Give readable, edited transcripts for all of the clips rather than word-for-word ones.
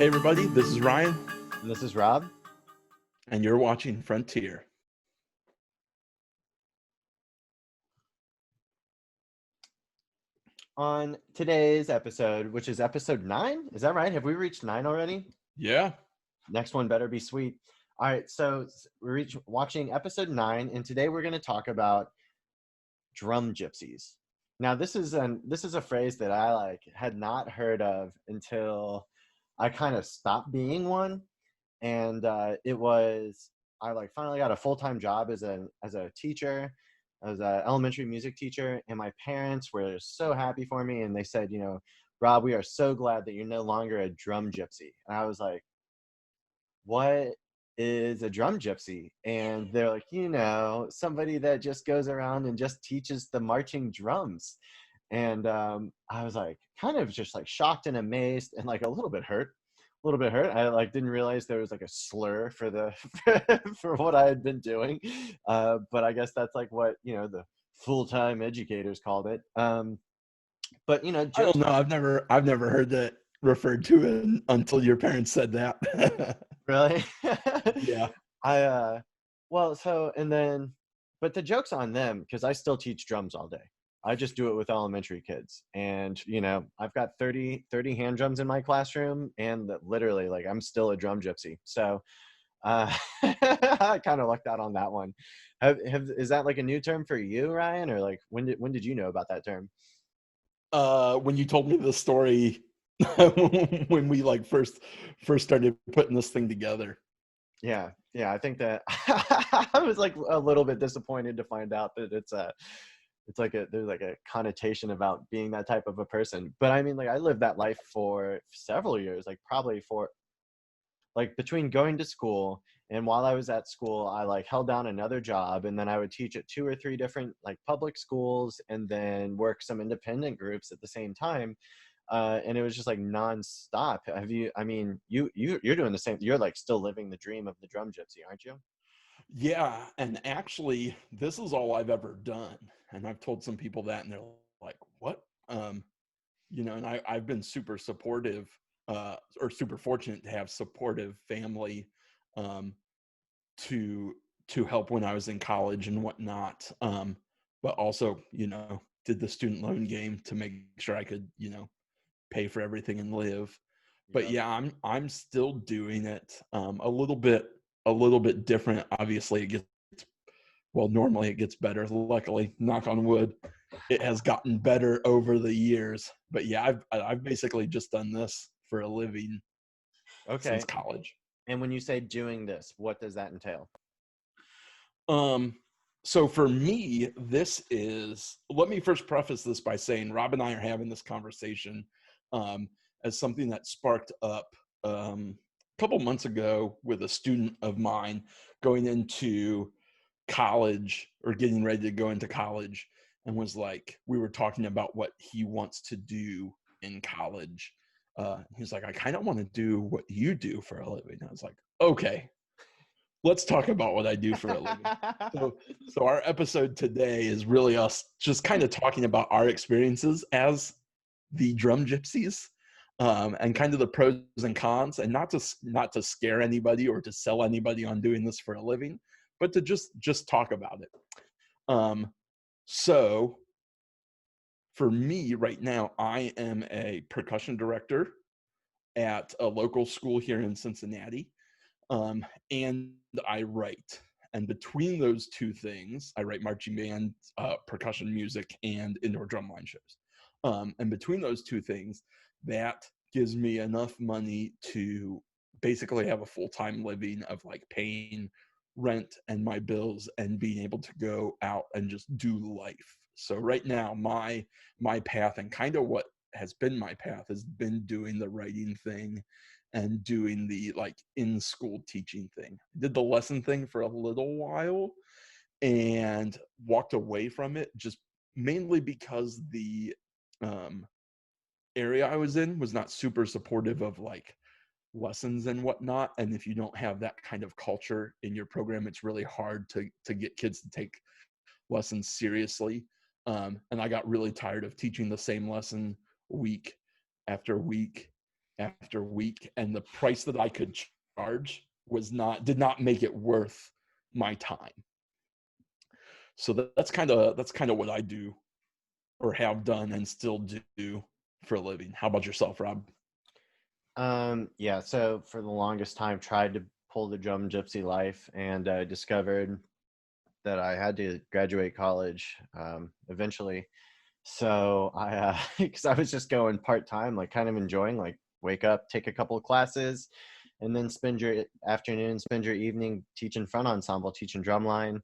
Hey everybody, this is Ryan, And this is Rob. and you're watching Frontier. On today's episode, which is episode 9, is that right? Have we reached 9 already? Yeah. Next one better be sweet. All right, so we're watching episode 9, and today we're going to talk about drum gypsies. Now, this is a phrase that I had not heard of until I kind of stopped being one, and I finally got a full-time job as a teacher. I was an elementary music teacher, and my parents were so happy for me, and they said, Rob, we are so glad that you're no longer a drum gypsy. And I was like, what is a drum gypsy? And they're like, somebody that just goes around and just teaches the marching drums. And I was like, kind of just like shocked and amazed and like a little bit hurt. I didn't realize there was like a slur for the for what I had been doing, but I guess that's like what the full-time educators called it. But I don't jokes. know. I've never heard that referred to until your parents said that. Really? Yeah. I well, so and then but the joke's on them because I still teach drums all day. I just do it with elementary kids. And I've got 30 hand drums in my classroom, and literally like I'm still a drum gypsy. So I kind of lucked out on that one. Is that like a new term for you, Ryan? Or like when did you know about that term? When you told me the story when we like first started putting this thing together. Yeah, I think that I was like a little bit disappointed to find out that there's like a connotation about being that type of a person. But I mean, like I lived that life for several years, like probably for like between going to school and while I was at school, I like held down another job, and then I would teach at 2 or 3 different like public schools and then work some independent groups at the same time. And it was just like nonstop. I mean, you're doing the same. You're like still living the dream of the drum gypsy, aren't you? Yeah, and actually, this is all I've ever done, and I've told some people that, and they're like, "What?" And I've been super supportive, or super fortunate to have supportive family, um, to help when I was in college and whatnot. But also, did the student loan game to make sure I could, pay for everything and live. But Yep. yeah, I'm still doing it, a little bit different. Obviously, normally it gets better. Luckily, knock on wood, it has gotten better over the years. But yeah, I've basically just done this for a living since Okay. college. And when you say doing this, what does that entail? Um, so for me, let me first preface this by saying Rob and I are having this conversation um, as something that sparked up a couple months ago with a student of mine going into college or getting ready to go into college, and was like, we were talking about what he wants to do in college. He's like, I kind of want to do what you do for a living. I was like, okay, let's talk about what I do for a living. So our episode today is really us just kind of talking about our experiences as the drum gypsies, and kind of the pros and cons, and not to scare anybody or to sell anybody on doing this for a living, but to just talk about it. So for me right now, I am a percussion director at a local school here in Cincinnati. And I write. And between those two things, I write marching band, percussion music, and indoor drumline shows. And between those two things, that gives me enough money to basically have a full-time living of like paying rent and my bills and being able to go out and just do life. So right now, my path, and kind of what has been my path, has been doing the writing thing and doing the like in school teaching thing. Did the lesson thing for a little while and walked away from it, just mainly because the um, area I was in was not super supportive of like lessons and whatnot. And if you don't have that kind of culture in your program, it's really hard to get kids to take lessons seriously. And I got really tired of teaching the same lesson week after week. after week, and the price that I could charge did not make it worth my time. So that's kind of what I do, or have done and still do for a living. How about yourself, Rob? Yeah, so for the longest time tried to pull the drum gypsy life, and discovered that I had to graduate college eventually. So I because I was just going part-time, like kind of enjoying, like wake up, take a couple of classes, and then spend your afternoon, spend your evening teaching front ensemble, teaching drumline.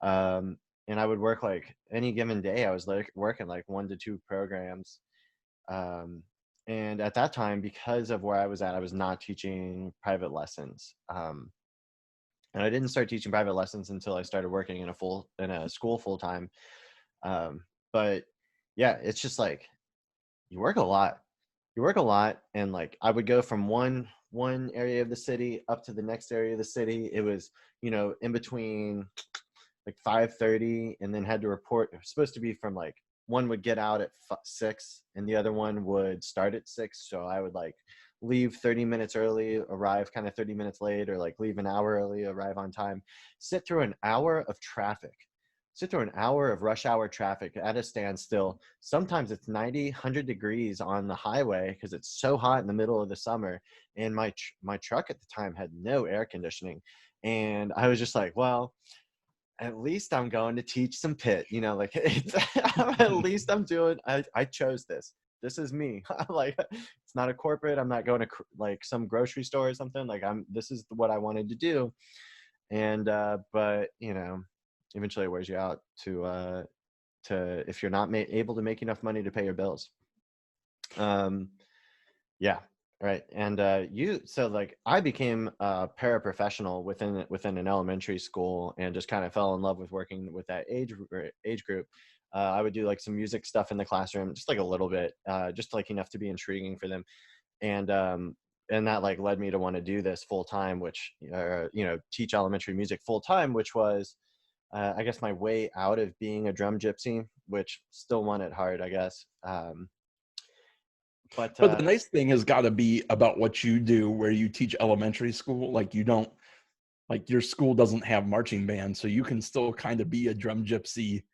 um, and I would work like any given day I was like working like 1 to 2 programs. um, and at that time, because of where I was at, I was not teaching private lessons. And I didn't start teaching private lessons until I started working in a school full time. um, but yeah, it's just like you work a lot. You work a lot, and like I would go from one area of the city up to the next area of the city. It was, in between like 5:30, and then had to report. It was supposed to be from like one would get out at 6, and the other one would start at 6. So I would like leave 30 minutes early, arrive kind of 30 minutes late, or like leave an hour early, arrive on time, sit through an hour of traffic, sit through an hour of rush hour traffic at a standstill. Sometimes it's 90, 100 degrees on the highway because it's so hot in the middle of the summer. And my truck at the time had no air conditioning. And I was just like, well, at least I'm going to teach some pit, like at least I'm doing, I chose this. This is me. Like, it's not a corporate. I'm not going to like some grocery store or something. Like this is what I wanted to do. And, but eventually it wears you out if you're not able to make enough money to pay your bills. Yeah. Right. And so like I became a paraprofessional within an elementary school, and just kind of fell in love with working with that age group. I would do like some music stuff in the classroom, just like a little bit, just like enough to be intriguing for them. And that like led me to want to do this full time, which teach elementary music full time, which was I guess my way out of being a drum gypsy, which still won it hard, I guess. But But the nice thing has got to be about what you do, where you teach elementary school. Like you don't, like your school doesn't have marching band, so you can still kind of be a drum gypsy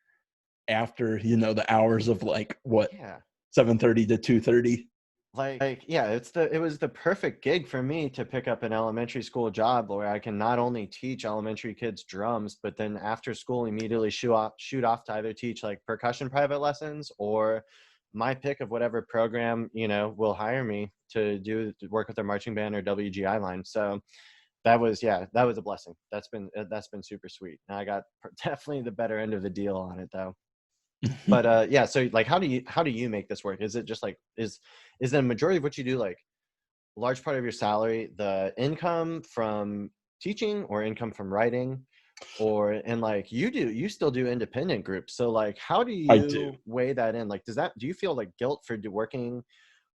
after the hours of like what, yeah, 7:30 to 2:30. like yeah, it was the perfect gig for me to pick up an elementary school job where I can not only teach elementary kids drums, but then after school immediately shoot off to either teach like percussion private lessons, or my pick of whatever program will hire me to work with their marching band or WGI line. So that was a blessing. That's been super sweet. And I got definitely the better end of the deal on it though. But yeah, so like how do you make this work? Is it just like is the majority of what you do like a large part of your salary the income from teaching, or income from writing? And like you still do independent groups, so like how do I do. you weigh that in? Like do you feel like guilt for working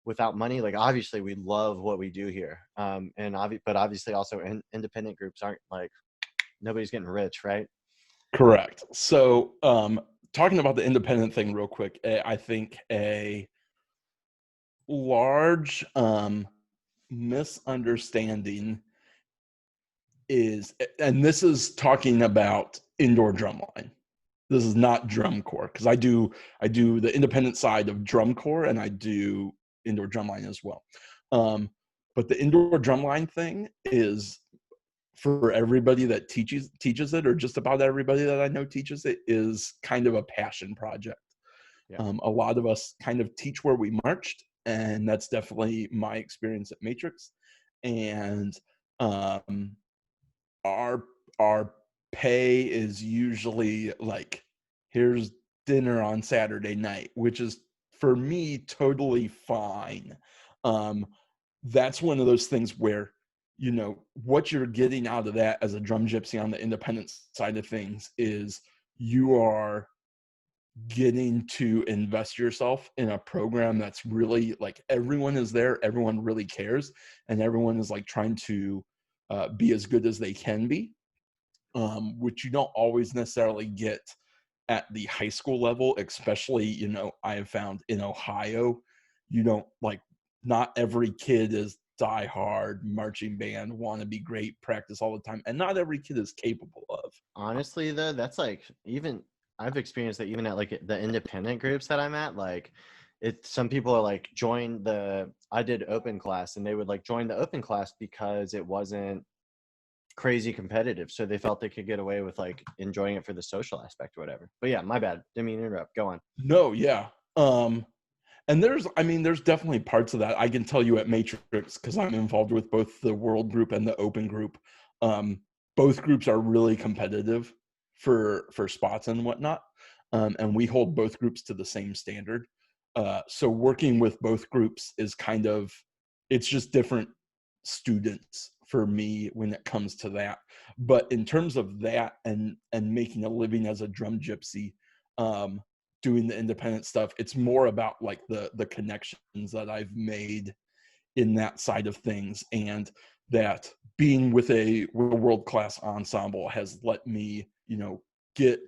without money? Like obviously we love what we do here, but obviously also independent groups aren't like, nobody's getting rich, right? Correct. So, talking about the independent thing real quick, I think a large misunderstanding is, and this is talking about indoor drumline. This is not drum corps, because I do the independent side of drum corps, and I do indoor drumline as well. But the indoor drumline thing is, for everybody that teaches it, or just about everybody that I know teaches it, is kind of a passion project. Yeah. A lot of us kind of teach where we marched, and that's definitely my experience at Matrix. And um, our our pay is usually like, here's dinner on Saturday night, which is for me totally fine. Um, that's one of those things where what you're getting out of that as a drum gypsy on the independent side of things is you are getting to invest yourself in a program that's really like, everyone is there, everyone really cares, and everyone is like trying to be as good as they can be, which you don't always necessarily get at the high school level. Especially I have found in Ohio, you don't like not every kid is die hard marching band, want to be great, practice all the time, and not every kid is capable of. Honestly, though, that's like, even I've experienced that even at like the independent groups that I'm at. Like, some people are like, I did open class, and they would like join the open class because it wasn't crazy competitive, so they felt they could get away with like enjoying it for the social aspect or whatever. But yeah, my bad, didn't mean to interrupt, go on. No, yeah. And there's definitely parts of that. I can tell you at Matrix, because I'm involved with both the World group and the Open group. Um, both groups are really competitive for spots and whatnot, and we hold both groups to the same standard. So working with both groups is it's just different students for me when it comes to that. But in terms of that and making a living as a drum gypsy, um, doing the independent stuff, it's more about like the connections that I've made in that side of things, and that being with a world-class ensemble has let me, get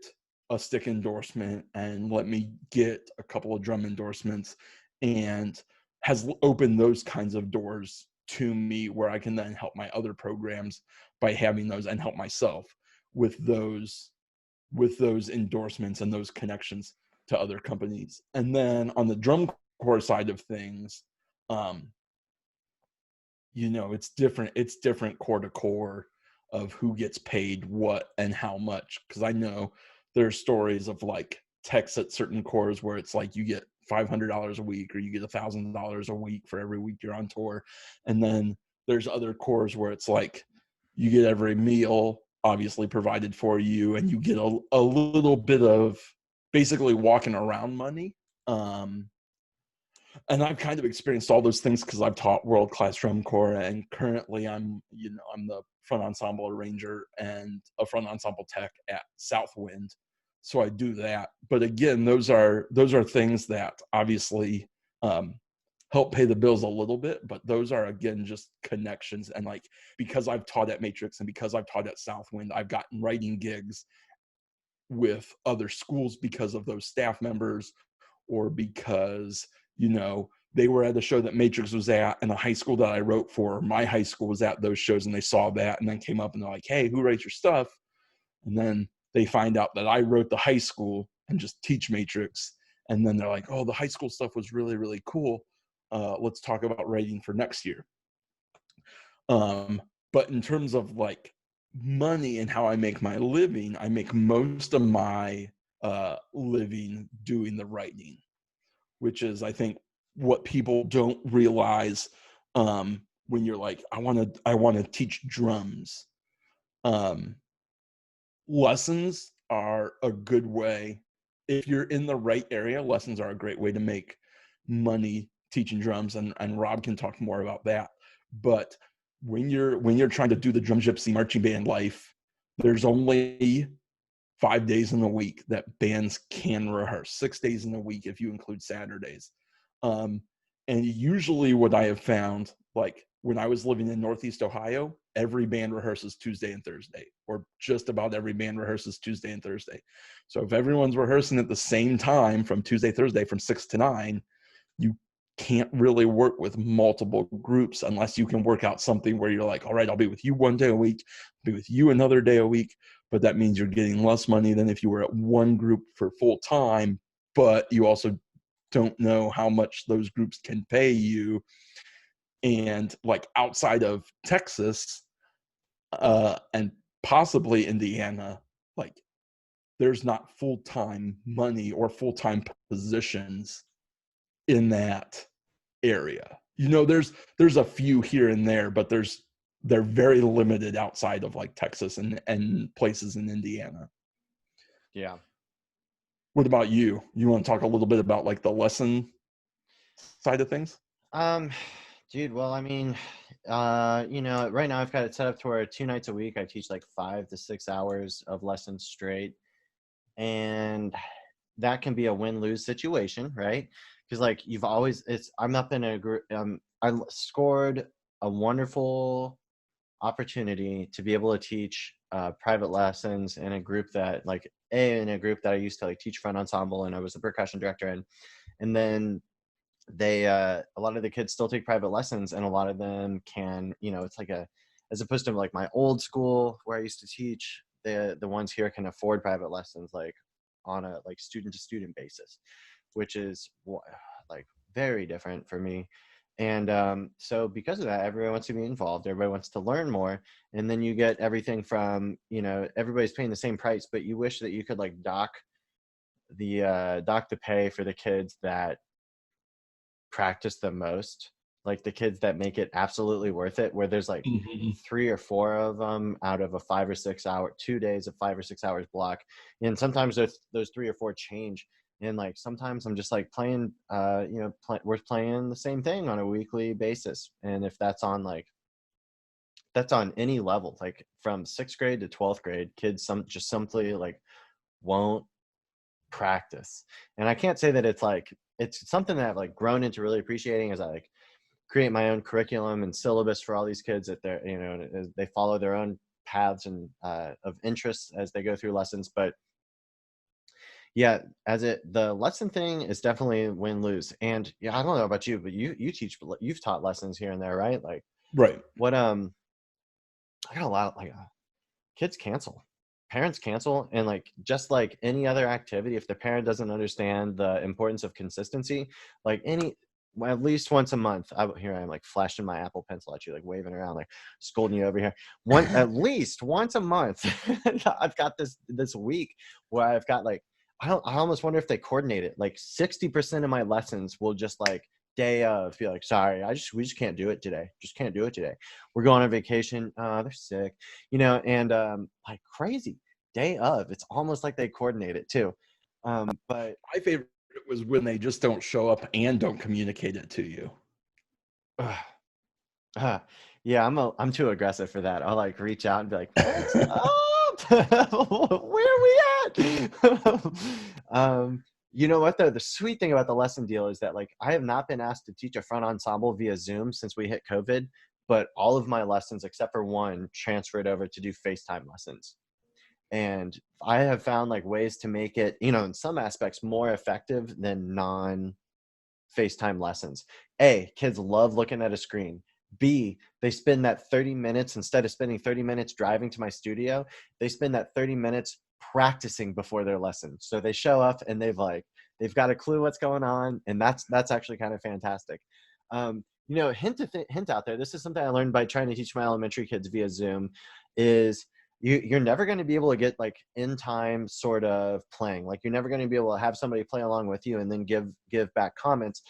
a stick endorsement and let me get a couple of drum endorsements, and has opened those kinds of doors to me where I can then help my other programs by having those, and help myself with those endorsements and those connections to other companies. And then on the drum corps side of things, um, it's different core to core of who gets paid what and how much. Because I know there's stories of like techs at certain corps where it's like you get $500 a week, or you get $1,000 a week for every week you're on tour. And then there's other corps where it's like you get every meal obviously provided for you, and you get a little bit of basically walking around money. And I've kind of experienced all those things because I've taught world-class drum corps, and currently I'm the front ensemble arranger and a front ensemble tech at Southwind. So I do that. But again, those are things that obviously help pay the bills a little bit, but those are, again, just connections. And like, because I've taught at Matrix and because I've taught at Southwind, I've gotten writing gigs with other schools because of those staff members, or because they were at a show that Matrix was at, and the high school that I wrote for, my high school, was at those shows, and they saw that and then came up and they're like, hey, who writes your stuff? And then they find out that I wrote the high school and just teach Matrix, and then they're like, oh, the high school stuff was really, really cool. Let's talk about writing for next year. But in terms of like money and how I make my living, I make most of my living doing the writing, which is, I think, what people don't realize when you're like, I want to teach drums. Lessons are a good way. If you're in the right area, lessons are a great way to make money teaching drums, and Rob can talk more about that. But when you're trying to do the Drum Gypsy marching band life, there's only 5 days in the week that bands can rehearse, 6 days in the week if you include Saturdays. And usually what I have found, like when I was living in Northeast Ohio, every band rehearses Tuesday and Thursday, or just about every band rehearses Tuesday and Thursday. So if everyone's rehearsing at the same time from Tuesday, Thursday, from 6 to 9, you can't really work with multiple groups unless you can work out something where you're like, all right, I'll be with you one day a week, I'll be with you another day a week. But that means you're getting less money than if you were at one group for full time, but you also don't know how much those groups can pay you. And like outside of Texas and possibly Indiana, like there's not full-time money or full-time positions in that area. There's a few here and there, but they're very limited outside of like Texas and places in Indiana. Yeah. What about you? You want to talk a little bit about like the lesson side of things? Dude, well, I mean, right now I've got it set up to where 2 nights a week I teach like 5 to 6 hours of lessons straight, and that can be a win-lose situation, right? Because like I'm up in a group. I scored a wonderful opportunity to be able to teach private lessons in a group that I used to like teach front ensemble, and I was a percussion director in. And then they a lot of the kids still take private lessons, and a lot of them can, it's like as opposed to like my old school where I used to teach, the ones here can afford private lessons like on a like student to student basis, which is like very different for me. And so because of that, everybody wants to be involved, everybody wants to learn more, and then you get everything from, everybody's paying the same price, but you wish that you could like dock the pay for the kids that practice the most, like the kids that make it absolutely worth it, where there's like Mhm. 3 or 4 of them out of a 5 or 6 hour, 2 days of 5 or 6 hours block. And sometimes those 3 or 4 change. And like sometimes I'm just like playing, we're playing the same thing on a weekly basis. And if that's on any level, like from 6th grade to 12th grade, kids just simply like won't practice. And I can't say that it's something that I've like grown into really appreciating as I like create my own curriculum and syllabus for all these kids that they're, as they follow their own paths and of interests as they go through lessons. But yeah, the lesson thing is definitely win-lose. And yeah, I don't know about you, but you've taught lessons here and there, right? Like Right. what I got a lot like kids cancel, parents cancel, and like just like any other activity, if the parent doesn't understand the importance of consistency, like at least once a month, here I am like flashing my Apple Pencil at you, like waving around, like scolding you over here. At least once a month, I've got this week where I've got like I almost wonder if they coordinate it. Like 60% of my lessons will just like day of be like, sorry, we just can't do it today. Just can't do it today. We're going on vacation. They're sick, and like crazy day of. It's almost like they coordinate it too. But My favorite was when they just don't show up and don't communicate it to you. yeah, I'm too aggressive for that. I'll like reach out and be like, what's up? Where are we at? You know what though? The sweet thing about the lesson deal is that like I have not been asked to teach a front ensemble via Zoom since we hit COVID, but all of my lessons except for one transferred over to do FaceTime lessons. And I have found like ways to make it, in some aspects more effective than non FaceTime lessons. A, kids love looking at a screen. B, they spend that 30 minutes, instead of spending 30 minutes driving to my studio, they spend that 30 minutes practicing before their lesson. So they show up and they've got a clue what's going on. And that's actually kind of fantastic. Hint out there. This is something I learned by trying to teach my elementary kids via Zoom is you're never going to be able to get like in time sort of playing. Like you're never going to be able to have somebody play along with you and then give back comments.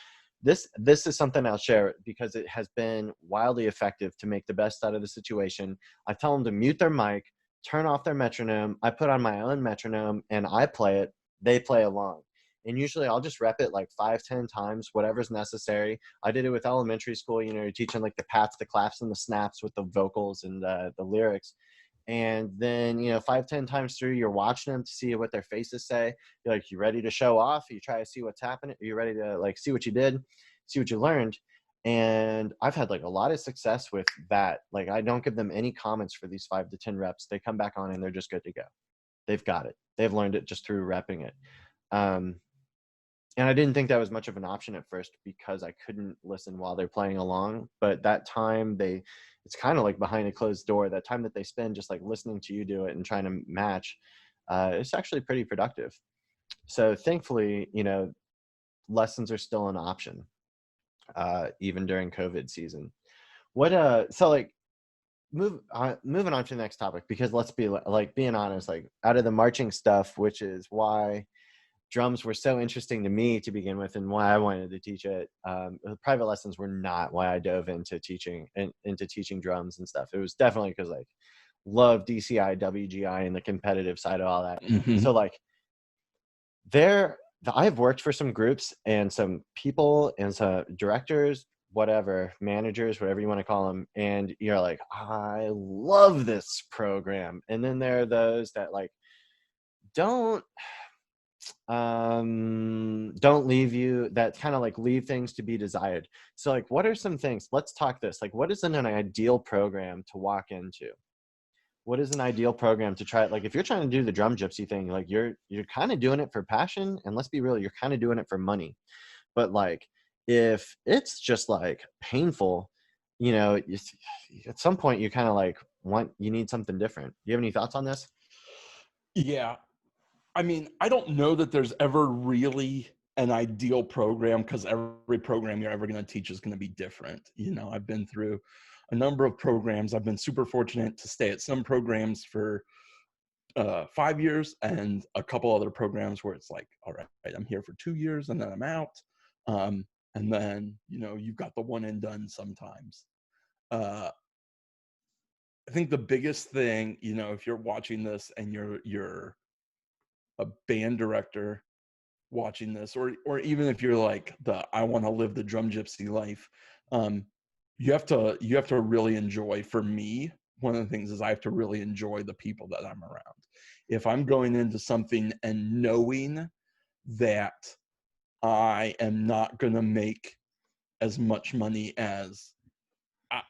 This is something I'll share because it has been wildly effective to make the best out of the situation. I tell them to mute their mic, turn off their metronome. I put on my own metronome and I play it. They play along. And usually I'll just rep it like 5-10 times, whatever's necessary. I did it with elementary school. You're teaching like the pats, the claps, and the snaps with the vocals and the lyrics. And then 5-10 times through, you're watching them to see what their faces say. You're like, you ready to show off? You try to see what's happening. Are you ready to like see what you did, see what you learned? And I've had like a lot of success with that. Like I don't give them any comments for these 5 to 10 reps. They come back on and they're just good to go. They've got it. They've learned it just through repping it. And I didn't think that was much of an option at first because I couldn't listen while they're playing along. But that time it's kind of like behind a closed door. That time that they spend just like listening to you do it and trying to match, it's actually pretty productive. So thankfully, lessons are still an option, even during COVID season. So like moving on to the next topic, because let's be like being honest, like out of the marching stuff, which is why drums were so interesting to me to begin with and why I wanted to teach it. Private lessons were not why I dove into teaching drums and stuff. It was definitely because like love DCI, WGI, and the competitive side of all that. Mm-hmm. So like I've worked for some groups and some people and some directors, whatever, managers, whatever you want to call them. And you're like, I love this program. And then there are those that like don't leave you, that kind of like leave things to be desired. So like what are some things, let's talk this, like what is an ideal program to walk into? What is an ideal program to try? Like if you're trying to do the Drum Gypsy thing, like you're kind of doing it for passion, and let's be real, you're kind of doing it for money. But like if it's just like painful, at some point you kind of like you need something different. Do you have any thoughts on this? Yeah. I mean, I don't know that there's ever really an ideal program, because every program you're ever going to teach is going to be different. I've been through a number of programs. I've been super fortunate to stay at some programs for 5 years, and a couple other programs where it's like, all right, I'm here for 2 years and then I'm out. And then, you've got the one and done sometimes. Uh, I think the biggest thing, if you're watching this and you're a band director watching this, or even if you're like I want to live the Drum Gypsy life, um, you have to really enjoy. For me, one of the things is I have to really enjoy the people that I'm around. If I'm going into something and knowing that I am not going to make as much money and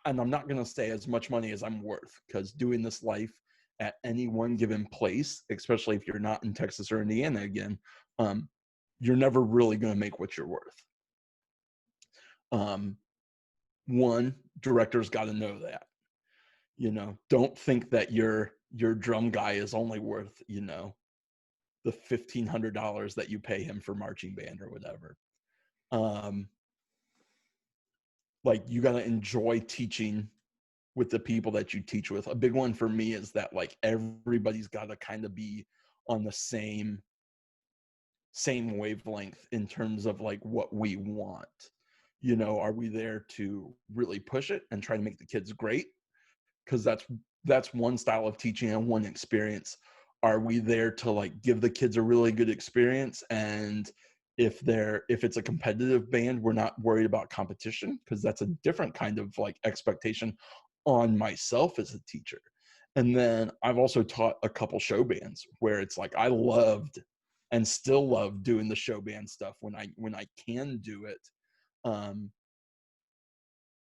I'm not going to say as much money as I'm worth, because doing this life at any one given place, especially if you're not in Texas or Indiana again, you're never really going to make what you're worth. One, director's got to know that. Don't think that your drum guy is only worth, the $1,500 that you pay him for marching band or whatever. Like, you got to enjoy teaching with the people that you teach with. A big one for me is that, like, everybody's got to kind of be on the same wavelength in terms of like what we want. Are we there to really push it and try to make the kids great? Because that's one style of teaching and one experience. Are we there to like give the kids a really good experience? And if it's a competitive band, we're not worried about competition, because that's a different kind of like expectation on myself as a teacher. And then I've also taught a couple show bands where it's like I loved and still love doing the show band stuff when I can do it.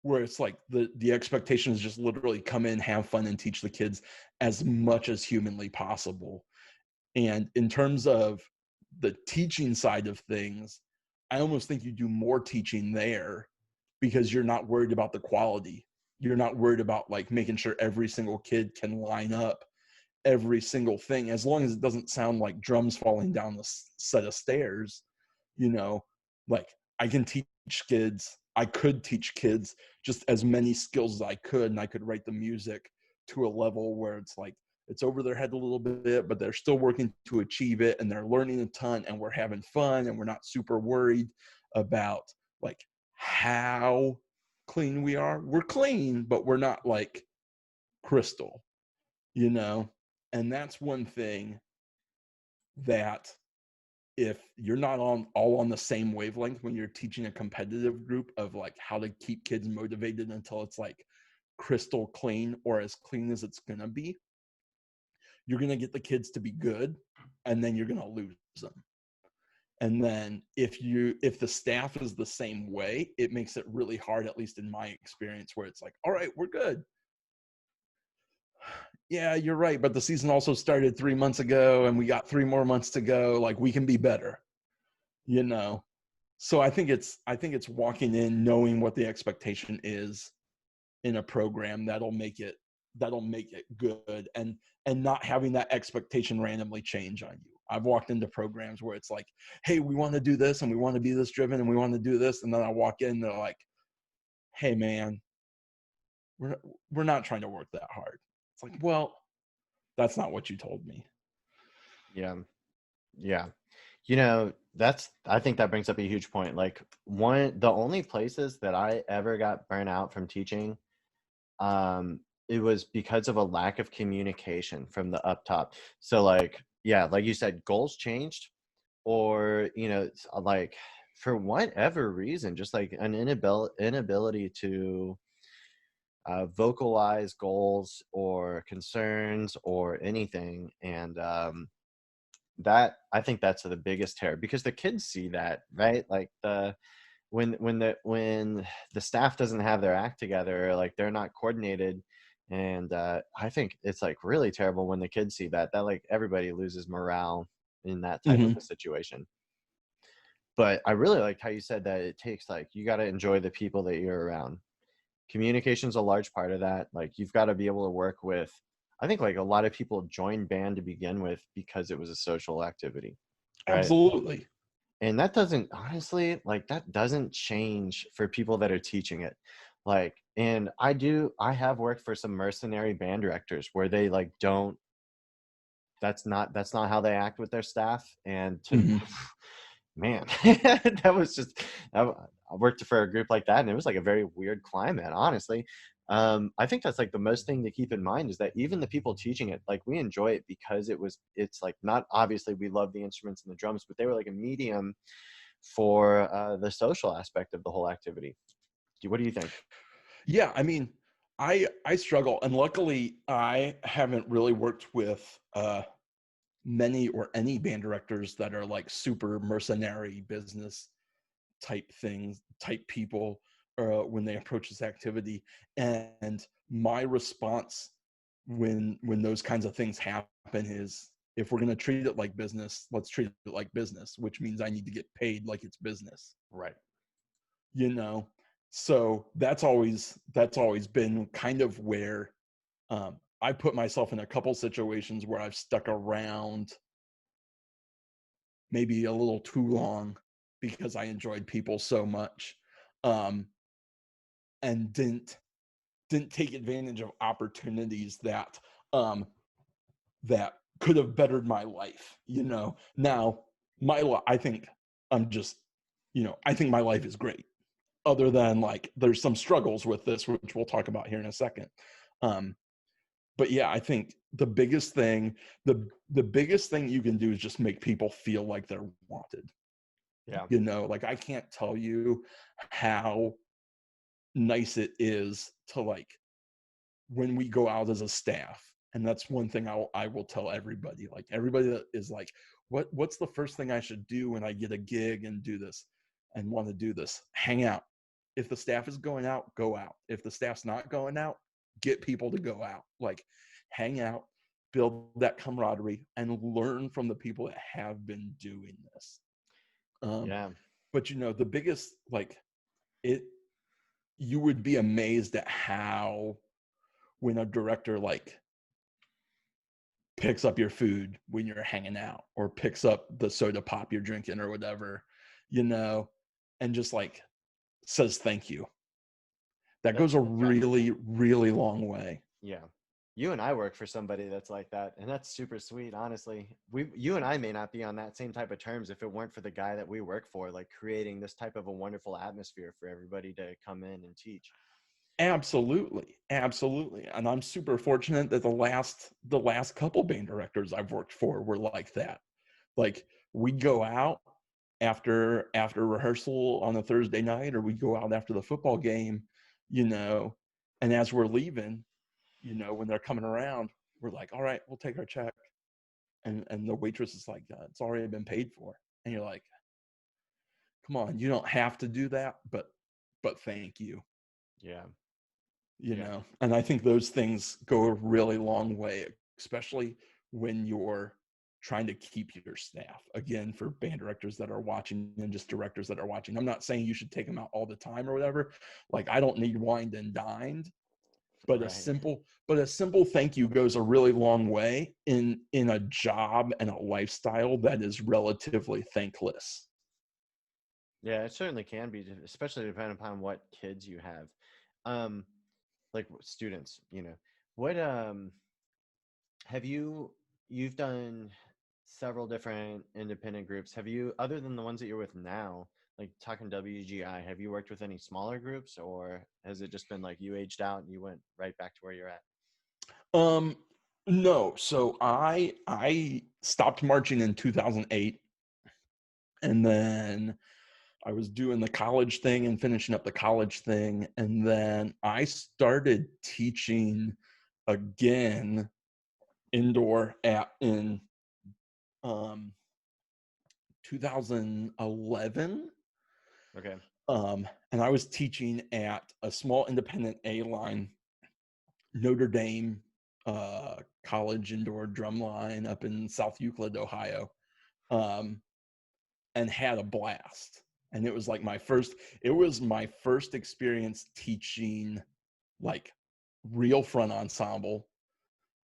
Where it's like the expectation is just literally come in, have fun, and teach the kids as much as humanly possible. And in terms of the teaching side of things, I almost think you do more teaching there, because you're not worried about the quality. You're not worried about like making sure every single kid can line up every single thing, as long as it doesn't sound like drums falling down the set of stairs. you know like, I could teach kids just as many skills as I could, and I could write the music to a level where it's like it's over their head a little bit, but they're still working to achieve it, and they're learning a ton, and we're having fun, and we're not super worried about like how clean we are. We're clean, but we're not like crystal, you know and that's one thing that, if you're not all on the same wavelength when you're teaching a competitive group of like how to keep kids motivated until it's like crystal clean, or as clean as it's going to be, you're going to get the kids to be good, and then you're going to lose them. And then if the staff is the same way, it makes it really hard, at least in my experience, where it's like, all right, we're good. Yeah, you're right, but the season also started 3 months ago, and we got 3 more months to go. Like, we can be better, you know. So I think it's walking in knowing what the expectation is in a program that'll make it good, and not having that expectation randomly change on you. I've walked into programs where it's like, hey, we want to do this, and we want to be this driven, and we want to do this, and then I walk in and they're like, hey man, we're not trying to work that hard. It's like, well, that's not what you told me. Yeah. Yeah. I think that brings up a huge point. Like, the only places that I ever got burnt out from teaching, it was because of a lack of communication from the up top. So like, yeah, like you said, goals changed, or, like, for whatever reason, just like an inability to vocalize goals or concerns or anything. And that, I think that's the biggest terror, because the kids see that, right? Like, when the staff doesn't have their act together, like they're not coordinated. And I think it's like really terrible when the kids see that like everybody loses morale in that type of Mm-hmm. a situation. But I really liked how you said that it takes, like, you got to enjoy the people that you're around. Communication's a large part of that. Like, you've got to be able to work with, I think, like, a lot of people joined band to begin with because it was a social activity, right? Absolutely. And that doesn't, honestly, like, that doesn't change for people that are teaching it. Like, and I have worked for some mercenary band directors where they, like, don't, that's not how they act with their staff. And to Hmm. man, that was just, I worked for a group like that, and it was like a very weird climate, honestly. I think that's like the most thing to keep in mind, is that even the people teaching it, like, we enjoy it because it's like, not obviously we love the instruments and the drums, but they were like a medium for the social aspect of the whole activity. What do you think? Yeah, I mean, I struggle, and luckily I haven't really worked with many or any band directors that are like super mercenary business type things, type people, when they approach this activity. And my response when those kinds of things happen is, if we're going to treat it like business, let's treat it like business, which means I need to get paid like it's business, Right. you know. So that's always been kind of where I put myself in a couple situations where I've stuck around maybe a little too long because I enjoyed people so much, um, and didn't take advantage of opportunities um, that could have bettered my life. Now I think I'm just, I think my life is great. Other than, like, there's some struggles with this, which we'll talk about here in a second. Um, but yeah, I think the biggest thing you can do is just make people feel like they're wanted. Yeah. Like, I can't tell you how nice it is to, like, when we go out as a staff. And that's one thing I will tell everybody. Like, everybody that is like, what's the first thing I should do when I get a gig and do this and want to do this? Hang out. If the staff is going out, go out. If the staff's not going out, get people to go out. Like, hang out, build that camaraderie, and learn from the people that have been doing this. Um, Yeah. but the biggest, like, it you would be amazed at how, when a director, like, picks up your food when you're hanging out, or picks up the soda pop you're drinking or whatever, you know, and just, like, says thank you. That goes a That's got, really, really long way. yeah. You and I work for somebody that's like that, and that's super sweet, honestly. You and I may not be on that same type of terms if it weren't for the guy that we work for, like, creating this type of a wonderful atmosphere for everybody to come in and teach. Absolutely, absolutely. And I'm super fortunate that the last couple band directors I've worked for were like that. Like, we go out after rehearsal on a Thursday night, or we go out after the football game, you know, and as we're leaving, when they're coming around, we're like, all right, we'll take our check. And the waitress is like, it's already been paid for. And you're like, come on, you don't have to do that, but thank you. Yeah. you Yeah. know and I think those things go a really long way, especially when you're trying to keep your staff. Again, for band directors that are watching, and just directors that are watching, I'm not saying you should take them out all the time or whatever. Like, I don't need wined and dined, but a Right. simple thank you goes a really long way in a job and a lifestyle that is relatively thankless. Yeah, it certainly can be, especially depending upon what kids you have. Um, like, students, what have you've done several different independent groups. Have you, other than the ones that you're with now, like talking WGI, have you worked with any smaller groups, or has it just been like you aged out and you went right back to where you're at? um no, so I stopped marching in 2008, and then I was doing the college thing and finishing up the college thing. And then I started teaching again indoor in um, 2011. Okay. And I was teaching at a small independent A-line Notre Dame college indoor drum line up in South Euclid, Ohio. Um, and had a blast. And it was like my first experience teaching like real front ensemble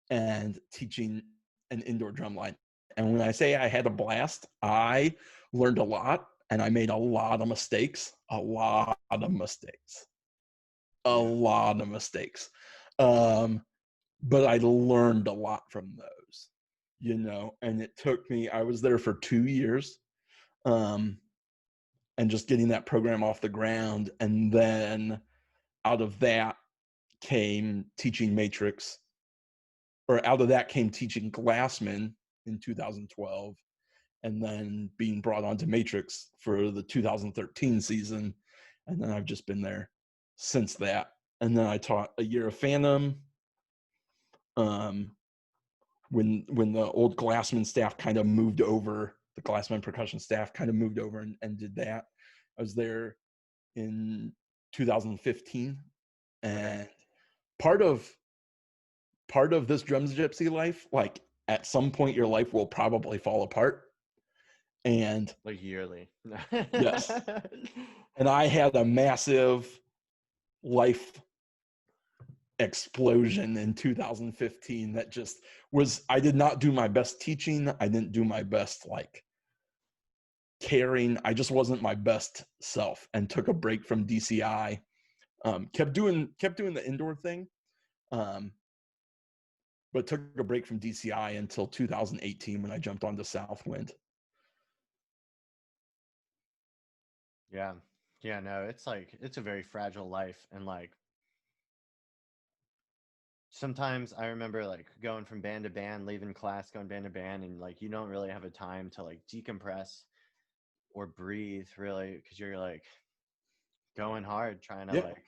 and teaching an indoor drum line. And when I say I had a blast, I learned a lot and I made a lot of mistakes, a lot of mistakes, a Yeah. lot of mistakes. Um, but I learned a lot from those, and it took me, I was there for 2 years. Um, and just getting that program off the ground. And then out of that came teaching Matrix, or out of that came teaching Glassman in 2012, and then being brought onto Matrix for the 2013 season. And then I've just been there since that. And then I taught a year of Phantom. Um, when the old Glassman staff kind of moved over, the Glassman percussion staff kind of moved over and did that. I was there in 2015, and part of this Drums Gypsy life, like at some point your life will probably fall apart. And Like yearly. yes, and I had a massive life explosion in 2015 that just was, I did not do my best teaching. I didn't do my best like caring. I just wasn't my best self, and took a break from DCI. Kept doing the indoor thing, but took a break from DCI until 2018 when I jumped onto Southwind. Yeah. Yeah, no, it's like it's a very fragile life, and like sometimes I remember like going from band to band, leaving class, going band to band, and like you don't really have a time to like decompress or breathe really, because you're like going hard trying to Yeah, like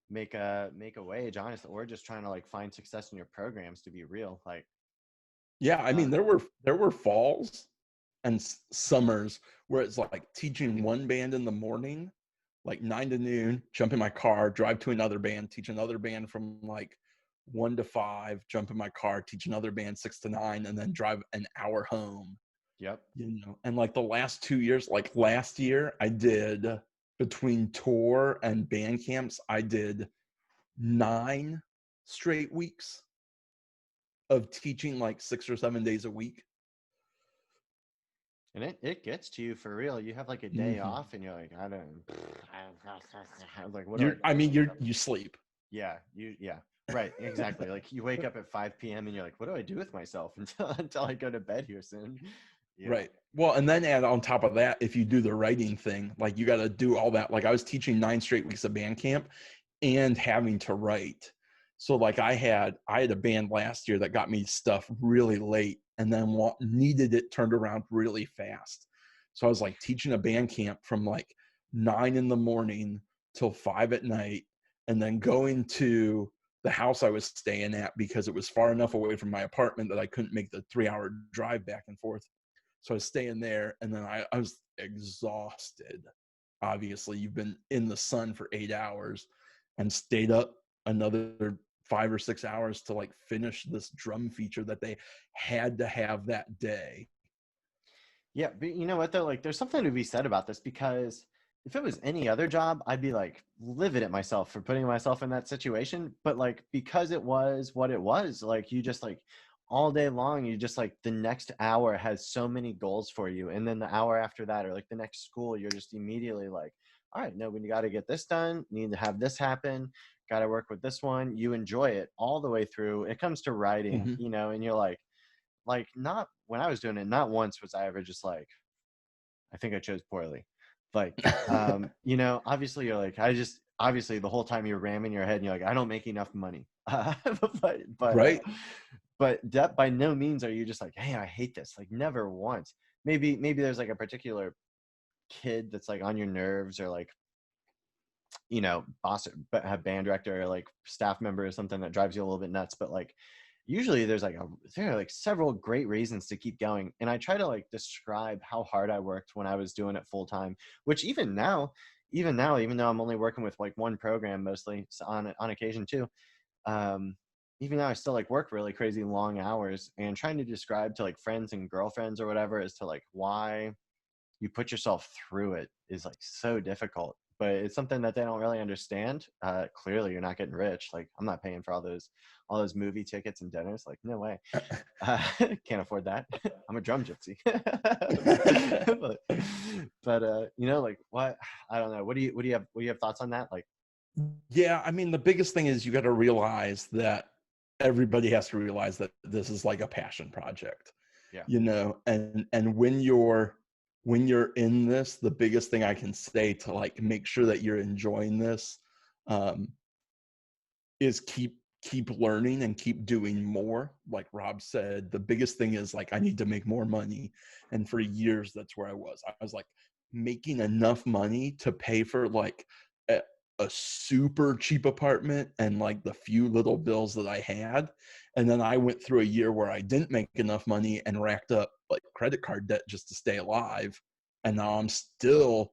make a wage, honestly, or just trying to like find success in your programs, to be real. Like yeah. I uh mean, there were falls and summers where it's like teaching one band in the morning, like 9 to noon, jump in my car, drive to another band, teach another band from like 1 to 5, jump in my car, teach another band 6 to 9, and then drive an hour home. yep. And like the last 2 years, like last year, I did, between tour and band camps, I did 9 straight weeks of teaching like 6 or 7 days a week. And it gets to you for real. You have like a day Mm-hmm. off and you're like, I don't like what do I You're, do I with mean, myself? you sleep. Yeah, yeah. Right, exactly. Like you wake up at 5 p.m. and you're like, what do I do with myself until I go to bed here soon? Yeah. Right. Well, and then add on top of that, if you do the writing thing, like you got to do all that. Like I was teaching 9 straight weeks of band camp and having to write. So like I had a band last year that got me stuff really late, and then needed it turned around really fast. So I was like teaching a band camp from like 9 in the morning till 5 at night, and then going to the house I was staying at because it was far enough away from my apartment that I couldn't make the 3-hour drive back and forth. So I was staying there, and then I was exhausted. Obviously, you've been in the sun for 8 hours and stayed up another 5 or 6 hours to like finish this drum feature that they had to have that day. Yeah, but you know what though? Like there's something to be said about this, because if it was any other job, I'd be like livid at myself for putting myself in that situation. But like because it was what it was, like you just like all day long, you just like the next hour has so many goals for you. And then the hour after that, or like the next school, you're just immediately like, all right, no, when you got to get this done, need to have this happen, got to work with this one. You enjoy it all the way through. It comes to writing, Mm-hmm. and you're like not when I was doing it, not once was I ever just like, I think I chose poorly. Like, obviously you're like, obviously the whole time you're ramming your head and you're like, I don't make enough money. but, but, uh, Right. but that by no means are you just like, hey, I hate this. Like never once. Maybe there's like a particular kid that's like on your nerves, or like, boss, have band director or like staff member or something that drives you a little bit nuts. But like usually there are like several great reasons to keep going. And I try to like describe how hard I worked when I was doing it full time, which even now, even though I'm only working with like one program mostly, on occasion too, um, even now I still like work really crazy long hours, and trying to describe to like friends and girlfriends or whatever as to like why you put yourself through it is like so difficult, but it's something that they don't really understand. Clearly you're not getting rich. Like, I'm not paying for all those movie tickets and dinners. Like, no way. uh, can't afford that. I'm a drum gypsy. but like, what, I don't know, what do you have thoughts on that? Like, Yeah, I mean, the biggest thing is you got to realize that everybody has to realize that this is like a passion project, yeah, and when you're in this, the biggest thing I can say to like make sure that you're enjoying this, um, is keep learning and keep doing more. Like Rob said, the biggest thing is like I need to make more money, and for years that's where I was like making enough money to pay for like a, a super cheap apartment and like the few little bills that I had. And then I went through a year where I didn't make enough money and racked up like credit card debt just to stay alive, and now I'm still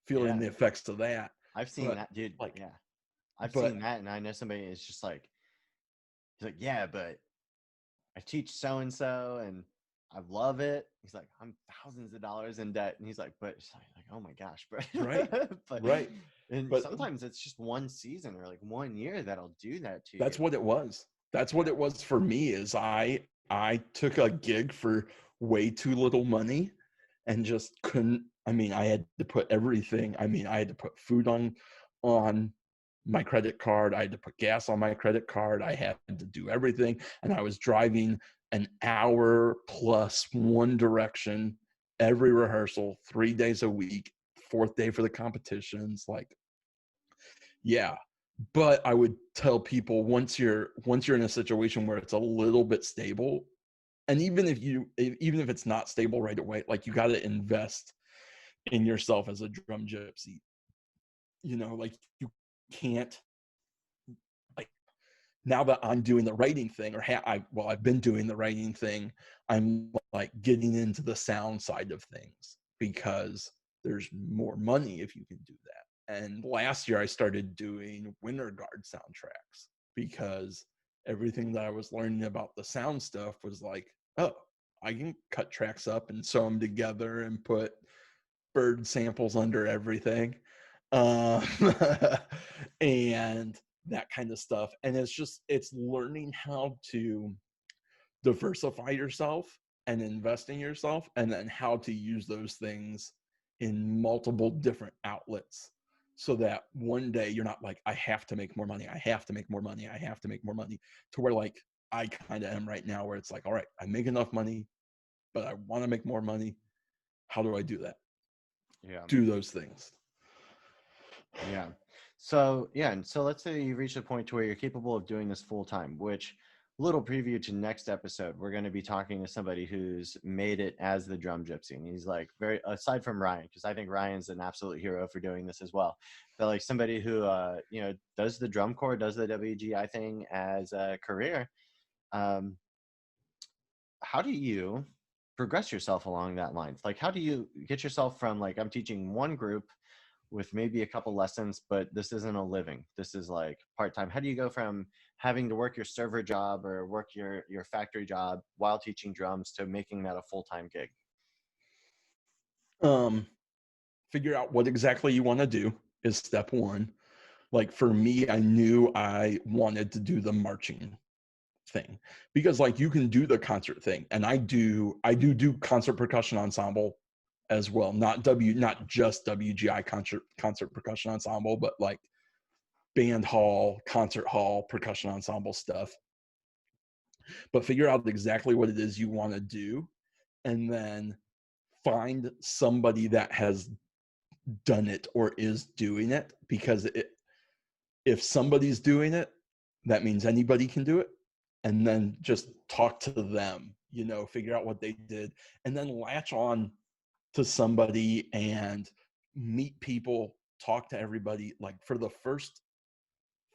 feeling yeah, the effects of that. I've seen But that, dude. like Yeah, I've but seen that, and I know somebody is just like, he's like, yeah, but I teach so and so, and I love it. He's like, I'm thousands of dollars in debt, and he's like, but it's like, oh my gosh, bro. right, but right. and But sometimes it's just one season or like 1 year that'll do that to that's you. what it was. That's what Yeah, it was for me. Is I took a gig for way too little money and just couldn't. I mean, I had to put everything. I mean, I had to put food on my credit card. I had to put gas on my credit card. I had to do everything, and I was driving an hour plus one direction every rehearsal, 3 days a week, fourth day for the competitions. Like, yeah, but I would tell people once you're in a situation where it's a little bit stable, and even if it's not stable right away, like you got to invest in yourself as a drum gypsy. Like you can't, like, now that I'm doing the writing thing, or I've been doing the writing thing, I'm like getting into the sound side of things because there's more money if you can do that. And last year I started doing Winter Guard soundtracks because everything that I was learning about the sound stuff was like, oh, I can cut tracks up and sew them together and put bird samples under everything. Um, and that kind of stuff. And it's learning how to diversify yourself and invest in yourself, and then how to use those things in multiple different outlets, so that one day you're not like, I have to make more money, I have to make more money, I have to make more money, to where like I kind of am right now, where it's like, all right, I make enough money, but I want to make more money. How do I do that? yeah, Do those things. yeah. So yeah, and so let's say you reach a point to where you're capable of doing this full time, which, little preview to next episode, we're going to be talking to somebody who's made it as the drum gypsy, and he's like, very, aside from Ryan, because I think Ryan's an absolute hero for doing this as well, but like somebody who does the drum corps, does the WGI thing as a career. um how do you progress yourself along that line? Like, how do you get yourself from, like, I'm teaching one group with maybe a couple lessons, but this isn't a living, this is like part-time. How do you go from having to work your server job or work your factory job while teaching drums to making that a full-time gig? um Figure out what exactly you want to do is step one. Like for me, I knew I wanted to do the marching thing, because like you can do the concert thing, and I do concert percussion ensemble as well, not just WGI concert percussion ensemble, but like band hall, concert hall, percussion ensemble stuff. But figure out exactly what it is you want to do, and then find somebody that has done it or is doing it, because if somebody's doing it, that means anybody can do it. And then just talk to them, figure out what they did, and then latch on to somebody and meet people, talk to everybody. Like for the first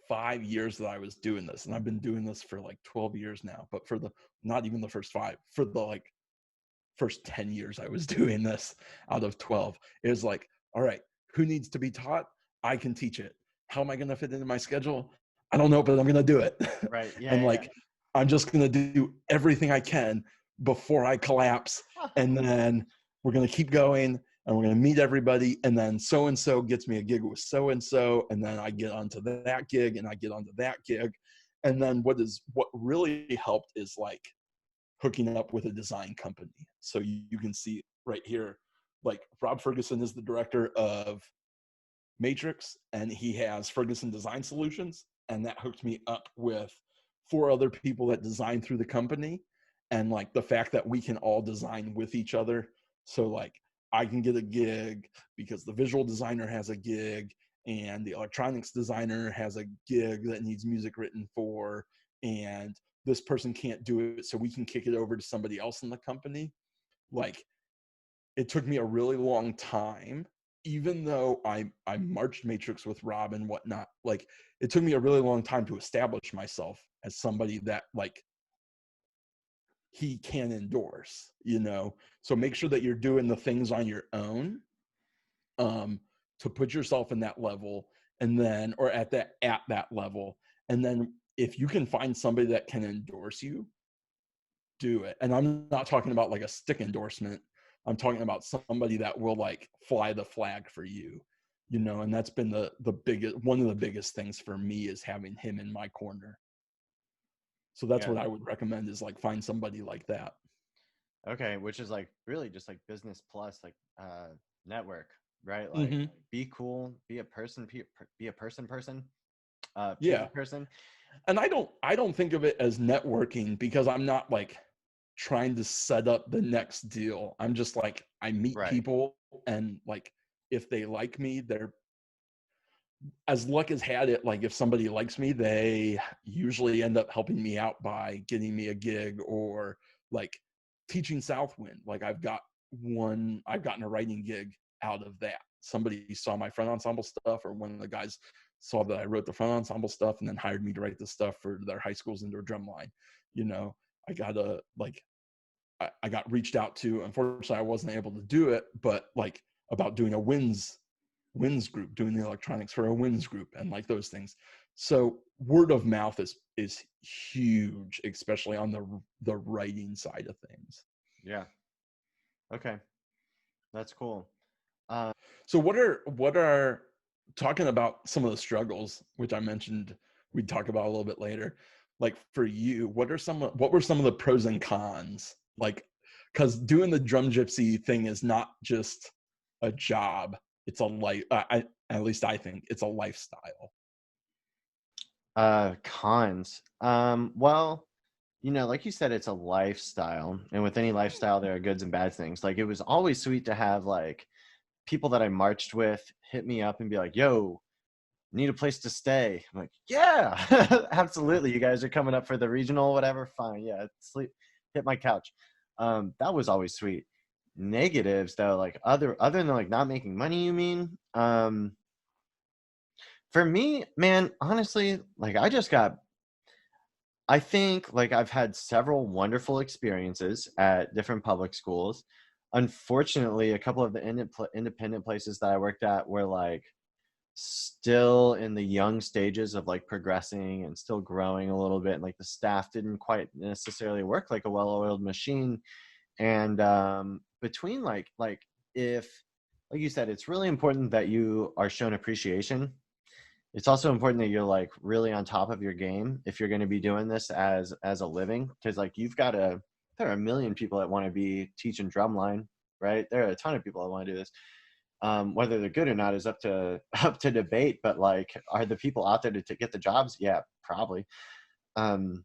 5 years that I was doing this, and I've been doing this for like 12 years now, but for the not even the first five, for the like first 10 years I was doing this out of 12, it was like, all right, who needs to be taught? I can teach it. How am I going to fit into my schedule? I don't know, but I'm going to do it. Right, yeah, And yeah, like, I'm just going to do everything I can before I collapse. yeah. And then we're going to keep going and we're going to meet everybody. And then so-and-so gets me a gig with so-and-so. And then I get onto that gig and I get onto that gig. And then what really helped is like hooking up with a design company. So you can see right here, like Rob Ferguson is the director of Matrix and he has Ferguson Design Solutions. And that hooked me up with 4 other people that design through the company. And like the fact that we can all design with each other. So like I can get a gig because the visual designer has a gig and the electronics designer has a gig that needs music written for, and this person can't do it, so we can kick it over to somebody else in the company. Like it took me a really long time, even though I marched Matrix with Rob and whatnot. Like it took me a really long time to establish myself as somebody that like he can endorse, you know? So make sure that you're doing the things on your own, to put yourself in that level, and then, or at that level. And then if you can find somebody that can endorse you, do it. And I'm not talking about like a stick endorsement. I'm talking about somebody that will like fly the flag for you, you know? And that's been the biggest, one of the biggest things for me is having him in my corner. So that's Yeah. what I would recommend, is like find somebody like that. Okay, which is like really just like business plus like network, right? Like Mm-hmm. be cool, be a person, be a person, Yeah. people person. And I don't think of it as networking, because I'm not like trying to set up the next deal. I'm just like, I meet Right. people, and like if they like me, they're, as luck has had it, like if somebody likes me, they usually end up helping me out by getting me a gig, or like teaching Southwind. Like I've gotten a writing gig out of that. Somebody saw my front ensemble stuff, or one of the guys saw that I wrote the front ensemble stuff and then hired me to write the stuff for their high school's indoor drum line. You know, I got a like I got reached out to. Unfortunately, I wasn't able to do it, but like about doing a winds group, doing the electronics for a winds group, and like those things. So word of mouth is huge, especially on the writing side of things. Yeah. Okay. That's cool. So what are talking about some of the struggles, which I mentioned we'd talk about a little bit later. Like for you, what were some of the pros and cons? Like, because doing the Drum Gypsy thing is not just a job; it's a life. At least I think it's a lifestyle. Cons. Well, you know, like you said, it's a lifestyle, and with any lifestyle, there are goods and bad things. Like it was always sweet to have like people that I marched with hit me up and be like, "Yo, need a place to stay." I'm like, "Yeah, absolutely. You guys are coming up for the regional, whatever. Fine, yeah, sleep, hit my couch." That was always sweet. Negatives though, like other than like not making money, you mean? For me, man, honestly, like I think like I've had several wonderful experiences at different public schools. Unfortunately, a couple of the independent places that I worked at were like still in the young stages of like progressing and still growing a little bit. And like the staff didn't quite necessarily work like a well-oiled machine. And between like if like you said, it's really important that you are shown appreciation. It's also important that you're like really on top of your game if you're going to be doing this as a living, because like there are a million people that want to be teaching drumline, right? There are a ton of people that want to do this. Whether they're good or not is up to up to debate, but like, are the people out there to get the jobs? Yeah, probably. um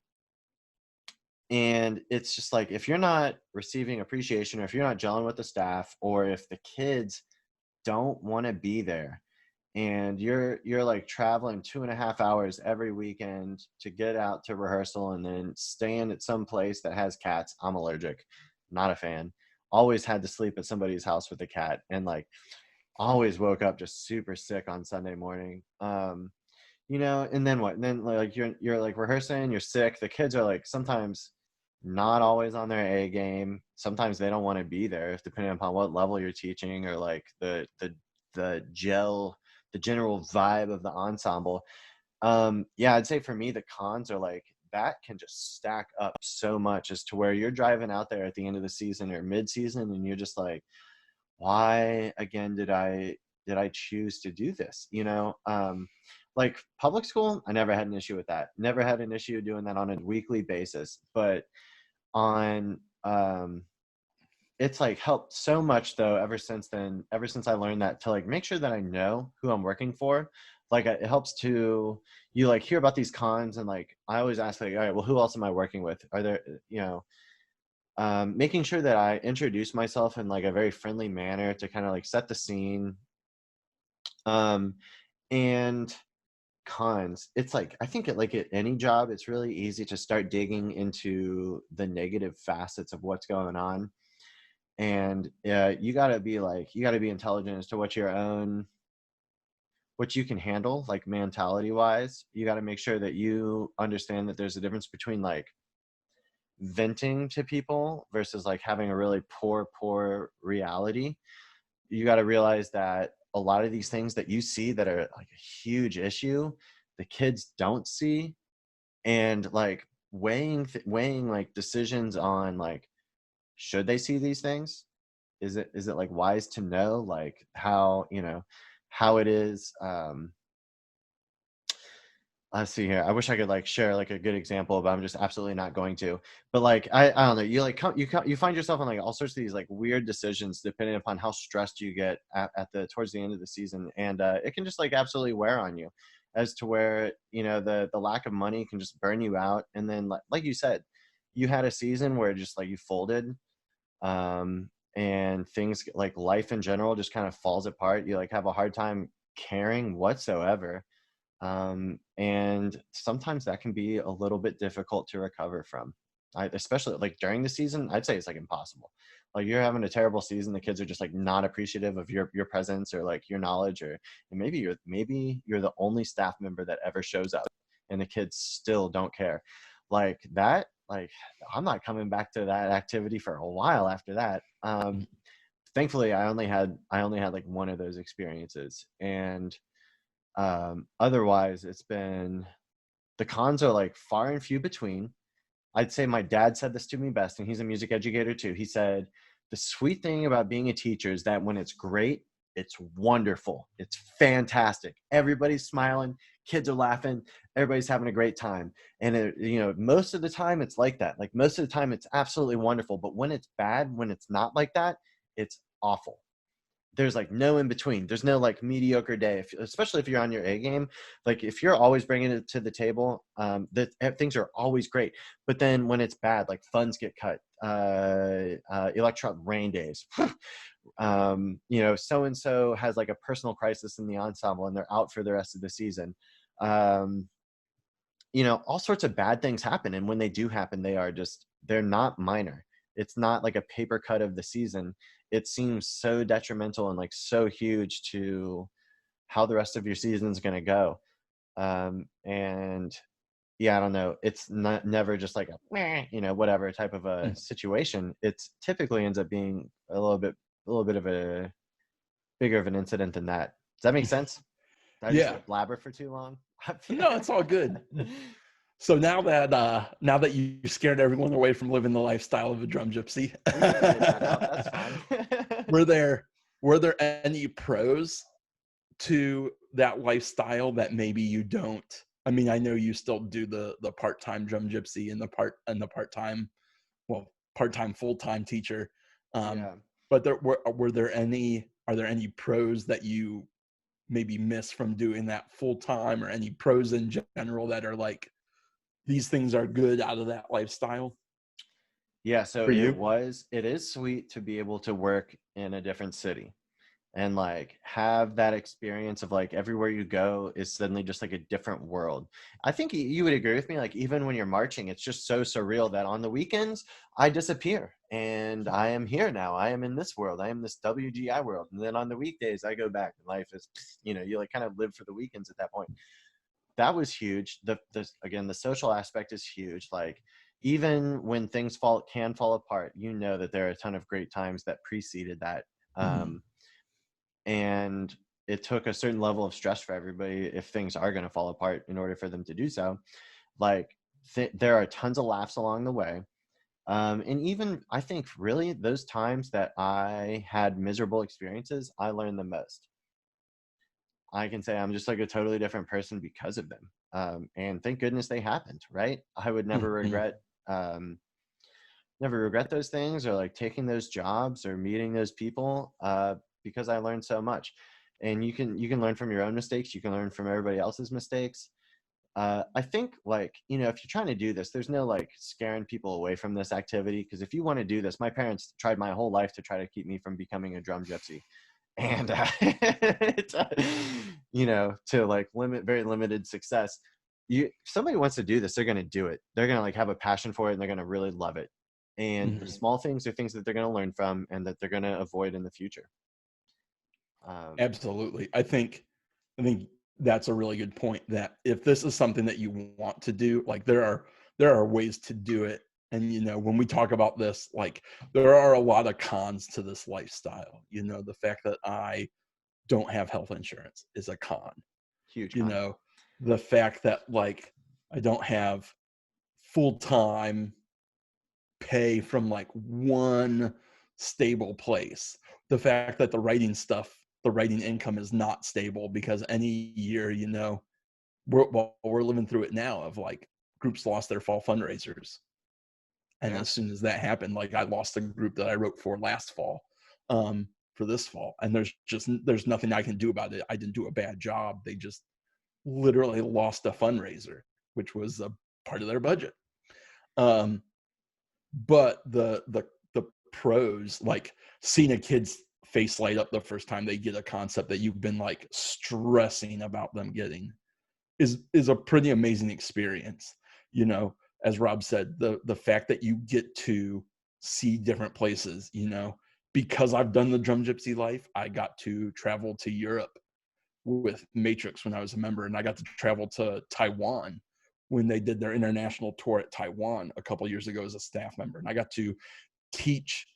and it's just like, if you're not receiving appreciation, or if you're not gelling with the staff, or if the kids don't want to be there, and you're like traveling 2.5 hours every weekend to get out to rehearsal and then staying at some place that has cats. I'm allergic, not a fan. Always had to sleep at somebody's house with a cat, and like always woke up just super sick on Sunday morning. You know, and then what? And then like you're like rehearsing, you're sick. The kids are like sometimes not always on their A game. Sometimes they don't want to be there, if depending upon what level you're teaching, or like the general vibe of the ensemble. Yeah, I'd say for me the cons are like that can just stack up so much, as to where you're driving out there at the end of the season or mid-season, and you're just like, why again did I choose to do this? Like public school, I never had an issue with that. Never had an issue doing that on a weekly basis. But on it's like helped so much though ever since then, ever since I learned that, to like make sure that I know who I'm working for. Like it helps to, you like hear about these cons, and like I always ask like, all right, well, who else am I working with? Are there, making sure that I introduce myself in like a very friendly manner to kind of like set the scene. um and cons, it's like I think like at any job, it's really easy to start digging into the negative facets of what's going on. And you got to be intelligent as to what you can handle, like mentality wise. You got to make sure that you understand that there's a difference between like venting to people versus like having a really poor reality. You got to realize that a lot of these things that you see that are like a huge issue, the kids don't see. And like weighing like decisions on like, should they see these things? Is it like wise to know like how it is. Let's see here. I wish I could like share like a good example, but I'm just absolutely not going to. But like I don't know. You like you find yourself in like all sorts of these like weird decisions depending upon how stressed you get at the towards the end of the season, and it can just like absolutely wear on you, as to where the lack of money can just burn you out. And then like you said, you had a season where just like you folded, and things like life in general just kind of falls apart. You like have a hard time caring whatsoever. And sometimes that can be a little bit difficult to recover from. Especially like during the season, I'd say it's like impossible. Like you're having a terrible season, the kids are just like not appreciative of your presence or like your knowledge, and maybe you're the only staff member that ever shows up, and the kids still don't care. Like that, like I'm not coming back to that activity for a while after that. Thankfully, I only had like one of those experiences, and otherwise it's been, the cons are like far and few between. I'd say my dad said this to me best, and he's a music educator too. He said, the sweet thing about being a teacher is that when it's great, it's wonderful. It's fantastic. Everybody's smiling, kids are laughing, everybody's having a great time. And most of the time it's like that. Like most of the time it's absolutely wonderful. But when it's bad, when it's not like that, it's awful. There's like no in between. There's no like mediocre day, especially if you're on your A game. Like if you're always bringing it to the table, that things are always great. But then when it's bad, like funds get cut, electron rain days. So and so has like a personal crisis in the ensemble, and they're out for the rest of the season. All sorts of bad things happen, and when they do happen, they're not minor. It's not like a paper cut of the season. It seems so detrimental and like so huge to how the rest of your season is going to go. And yeah, I don't know. It's never just like a whatever type of a situation. It's typically ends up being a little bit of a bigger of an incident than that. Does that make sense? Did I just Yeah. like blabber for too long? No, it's all good. So now that you scared everyone away from living the lifestyle of a drum gypsy, We can edit that out. That's fine. were there any pros to that lifestyle that maybe you don't? I mean, I know you still do the part-time drum gypsy and the part-time full-time teacher. Yeah. But are there any pros that you maybe miss from doing that full-time, or any pros in general that are like, these things are good out of that lifestyle Yeah, so for you? it is sweet to be able to work in a different city and like have that experience of like everywhere you go is suddenly just like a different world. I think you would agree with me, like even when you're marching, it's just so surreal that on the weekends I disappear and I am here now. I am in this world. I am this WGI world. And then on the weekdays I go back, and life is, you like kind of live for the weekends at that point. That was huge. Again, the social aspect is huge. Like even when things can fall apart, that there are a ton of great times that preceded that. Mhm. And it took a certain level of stress for everybody if things are going to fall apart in order for them to do so. Like there are tons of laughs along the way. And even I think really those times that I had miserable experiences, I learned the most. I can say I'm just like a totally different person because of them. And thank goodness they happened, right? I would Mhm. um, never regret those things, or like taking those jobs or meeting those people, because I learned so much. And you can learn from your own mistakes. You can learn from everybody else's mistakes. I think, like, if you're trying to do this, there's no like scaring people away from this activity. Because if you want to do this, my parents tried my whole life to try to keep me from becoming a drum gypsy, and it's, to like very limited success. If somebody wants to do this, they're going to do it. They're going to like have a passion for it, and they're going to really love it. And the Mhm. small things are things that they're going to learn from and that they're going to avoid in the future. Um, Absolutely. I think that's a really good point, that if this is something that you want to do, like there are ways to do it. And when we talk about this, like there are a lot of cons to this lifestyle. The fact that I don't have health insurance is a con. Huge You con. know, the fact that like I don't have full-time pay from like one stable place. The fact that the writing income is not stable, because any year, we're living through it now, of like groups lost their fall fundraisers. And Yeah. as soon as that happened, like I lost the group that I wrote for last fall, for this fall. And there's nothing I can do about it. I didn't do a bad job. They just literally lost a fundraiser, which was a part of their budget. Um, but the pros, like seeing a kid's face light up the first time they get a concept that you've been like stressing about them getting, is a pretty amazing experience. you know as Rob said, the fact that you get to see different places. Because I've done the Drum Gypsy life, I got to travel to Europe with Matrix when I was a member, and I got to travel to Taiwan when they did their international tour at Taiwan a couple years ago as a staff member, and I got to teach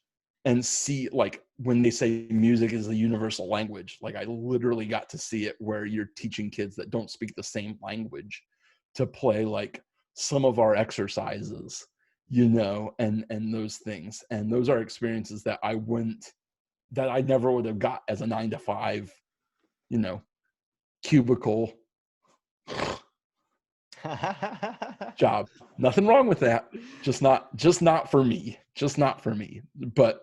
and see, like, when they say music is a universal language, like I literally got to see it, where you're teaching kids that don't speak the same language to play like some of our exercises, and those things. And those are experiences that I never would have got as a 9 to 5, you know cubicle job. Nothing wrong with that. Just not for me. Just not for me. But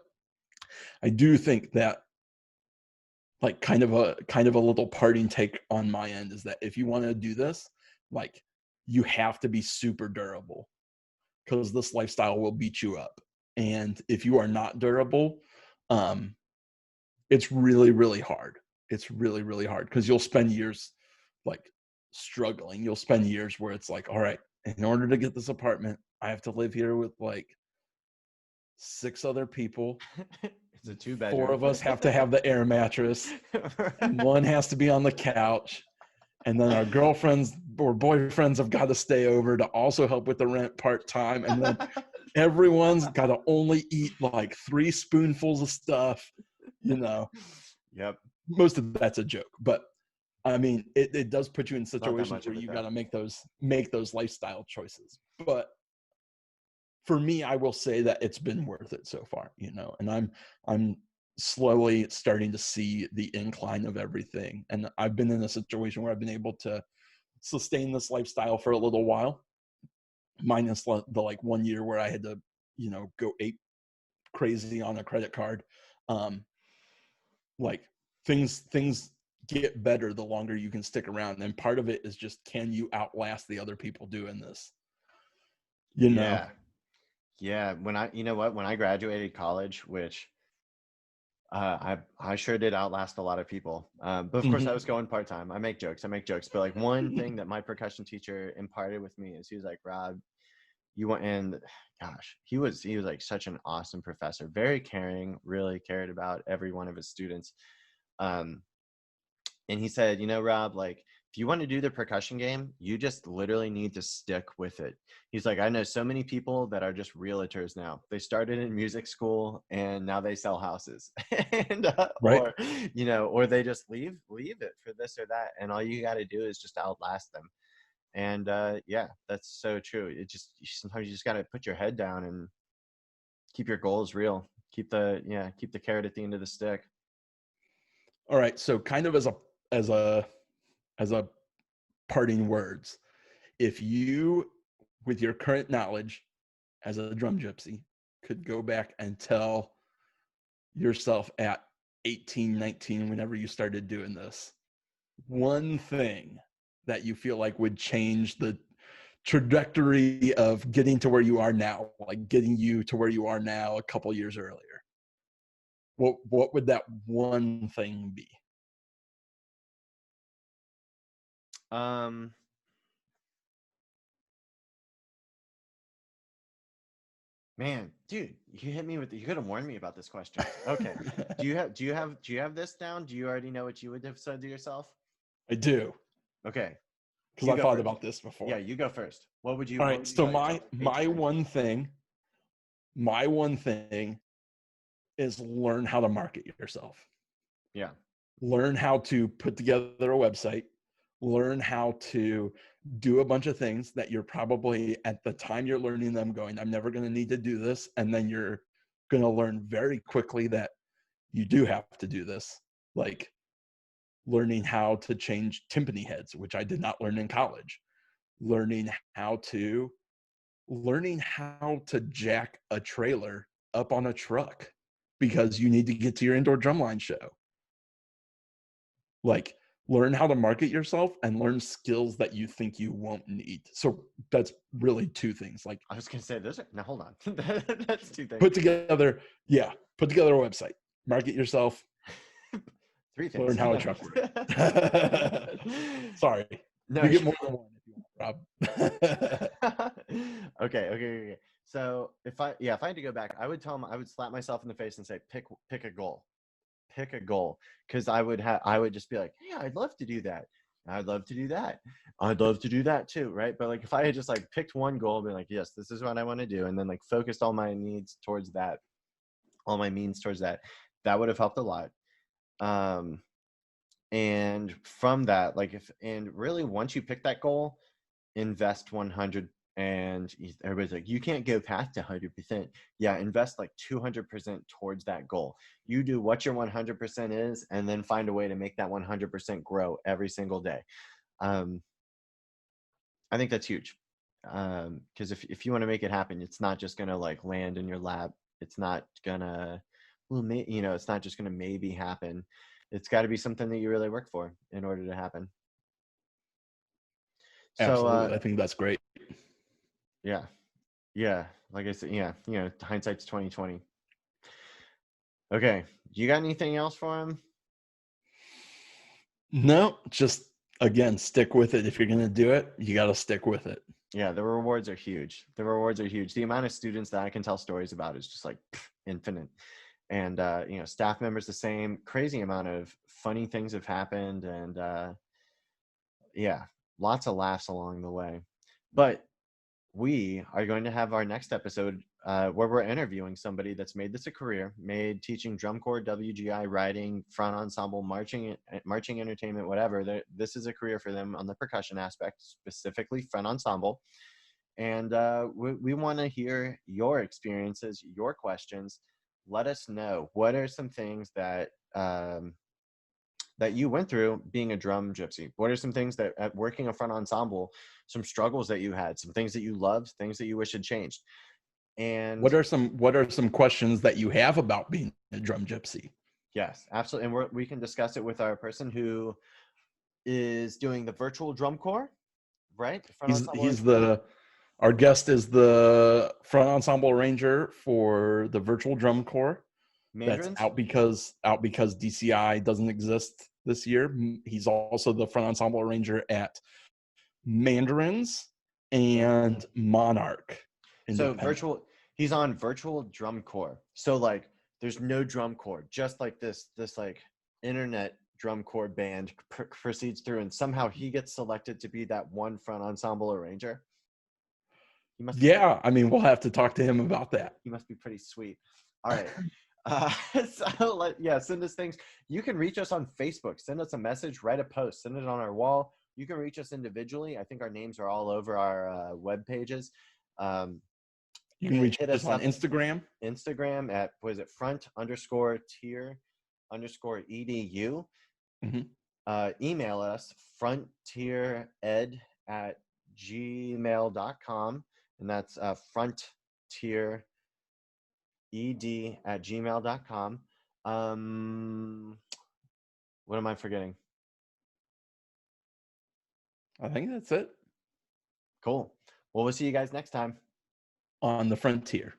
I do think that, like, kind of a little parting take on my end is that if you want to do this, like, you have to be super durable, because this lifestyle will beat you up. And if you are not durable, um it's really, really hard. It's really, really hard, because you'll spend years like struggling. You'll spend years where it's like, all right, in order to get this apartment, I have to live here with like 6 other people. It's a two Four bedroom. of us have to have the air mattress, and one has to be on the couch. And then our girlfriends or boyfriends have got to stay over to also help with the rent part time. And then everyone's got to only eat like 3 spoonfuls of stuff. You know, Yep. most of that's a joke, but I mean, it does put you in Not that situations much where of it you got though. to make those lifestyle choices. But for me, I will say that it's been worth it so far, and I'm slowly starting to see the incline of everything. And I've been in a situation where I've been able to sustain this lifestyle for a little while, minus the like 1 year where I had to, go ape crazy on a credit card. Um, like, things get better the longer you can stick around, and part of it is just, can you outlast the other people doing this? you know Yeah. Yeah. You know what, when I graduated college, which I sure did outlast a lot of people. But of course, I was hmm going part time. I make jokes. But like one thing that my percussion teacher imparted with me is he was like, Rob, you want, and gosh, he was like such an awesome professor, very caring, really cared about every one of his students. Um, and he said, Rob, like, if you want to do the percussion game, you just literally need to stick with it. He's like, I know so many people that are just realtors now. They started in music school and now they sell houses, and right. or they just leave it for this or that, and all you got to do is just outlast them. And yeah, that's so true. Sometimes you just got to put your head down and Keep your goals real. Keep the carrot at the end of the stick. All right. So kind of as a as a parting words, if you, with your current knowledge as a drum gypsy, could go back and tell yourself at 18, 19, whenever you started doing this, one thing that you feel like would change the trajectory of getting to where you are now, like getting you to where you are now a couple years earlier, what would that one thing be? Um, Man, dude, you hit me with you could have warned me about this question. Okay. Do you have this down? Do you already know what you would have said to yourself? I do, Okay. because You I go thought first. about this Yeah, before. you go first. All What right, would you so tell yourself at 18, 19? my one thing is learn how to market yourself. Yeah. Learn how to put together a website, learn how to do a bunch of things that you're probably at the time you're learning them going, I'm never going to need to do this. And then you're going to learn very quickly that you do have to do this. Like learning how to change timpani heads, which I did not learn in college. Learning how to jack a trailer up on a truck because you need to get to your indoor drumline show. Like learn how to market yourself and learn skills that you think you won't need. So that's really two things. Like I was gonna say those are now hold on. That's two things. put together a website, market yourself, Three things. learn how a truck works. Sorry. No. You get more than one if you want, Rob. Okay. So if I had to go back, I would tell him I would slap myself in the face and say, pick a goal. Pick a goal. Because I would just be like, yeah, I'd love to do that. I'd love to do that. I'd love to do that too, right? But like if I had just like picked one goal, be like, yes, this is what I want to do, and then like focused all my needs towards that, all my means towards that, that would have helped a lot. And from that, and really once you pick that goal, invest 100. And everybody's like, you can't go past 100%. Yeah, invest like 200% towards that goal. You do what your 100% is, and then find a way to make that 100% grow every single day. I think that's huge. Because if you want to make it happen, it's not just gonna like land in your lap. It's not gonna, it's not just gonna maybe happen. It's got to be something that you really work for in order to happen. So Absolutely. I think that's great. yeah, like I said, hindsight's 2020. Okay, you got anything else for him? No, just again, stick with it. If you're going to do it, you got to stick with it. Yeah, the rewards are huge. The amount of students that I can tell stories about is just like infinite. And staff members the same. Crazy amount of funny things have happened, and lots of laughs along the way. But we are going to have our next episode where we're interviewing somebody that's made this a career, made teaching drum corps, WGI, writing, front ensemble, marching entertainment, whatever. This is a career for them on the percussion aspect, specifically front ensemble. And we want to hear your experiences, your questions. Let us know, what are some things that that you went through being a drum gypsy? What are some things that at working a front ensemble, some struggles that you had, some things that you loved, things that you wish had changed? And what are some questions that you have about being a drum gypsy? yes, absolutely. And we can discuss it with our person who is doing the virtual drum corps, right? Our guest is the front ensemble arranger for the virtual drum corps. That's Mandarins? out because DCI doesn't exist this year. He's also the front ensemble arranger at Mandarins and Monarch. So he's on virtual drum corps. So like there's no drum corps, just like this like internet drum corps band proceeds through, and somehow he gets selected to be that one front ensemble arranger. I mean, we'll have to talk to him about that. He must be pretty sweet. All right. Send us things. You can reach us on Facebook. Send us a message, write a post, send it on our wall. You can reach us individually. I think our names are all over our web pages. You can reach hit us us on up Instagram. Instagram at, what is it, front_tier_edu. Mhm. Email us frontiered@gmail.com, and that's frontiered@gmail.com. What am I forgetting? I think that's it. Cool. Well, we'll see you guys next time. On the frontier.